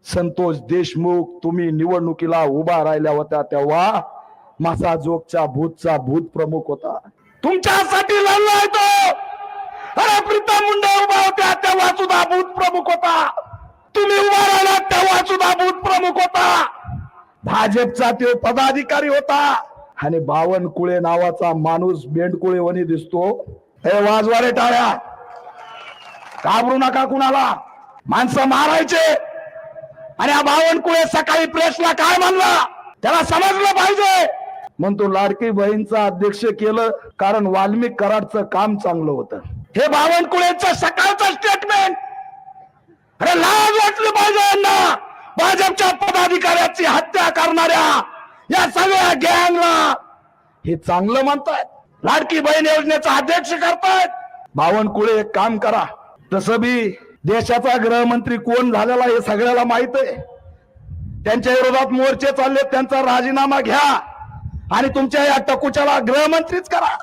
संतोष देशमुख तुम्ही निवडणुकीला उभा राहिल्या होत्या तेव्हा मासाजोगच्या भूतचा भूत प्रमुख होता, तुमच्यासाठी लढलाय तो. अरे प्रीतम मुंडे उभा होत्या तेव्हा सुद्धा भूत प्रमुख होता, तुम्ही उभा राहिला तेव्हा सुद्धा भूत प्रमुख होता. भाजपचा तो पदाधिकारी होता. आणि बावनकुळे नावाचा माणूस बेंडकुळेवानी दिसतो. हे वाजवारे टाळ्या, घाबरू नका कुणाला, माणसं मारायचे. आणि हा बावनकुळे सकाळी प्रेसला काय म्हणला त्याला समजलं पाहिजे. म्हणतो लाडकी बहीणचं अध्यक्ष केलं कारण वाल्मिक कराडचं काम चांगलं होतं. हे बावनकुळेचं सकाळचं स्टेटमेंट. अरे लाज वाटली पाहिजे यांना. भाजपच्या पदाधिकाऱ्याची हत्या करणाऱ्या या सगळ्या गँगला हे चांगलं म्हणतायत, लाडकी बहीण योजनेचा अध्यक्ष करतायत. बावनकुळे एक काम करा, तसं बी देशाचा गृहमंत्री कोण झालेला हे सगळ्याला माहित आहे. त्यांच्या विरोधात मोर्चे चालले, त्यांचा राजीनामा घ्या आणि तुमच्या या टकुच्याला गृहमंत्रीच करा.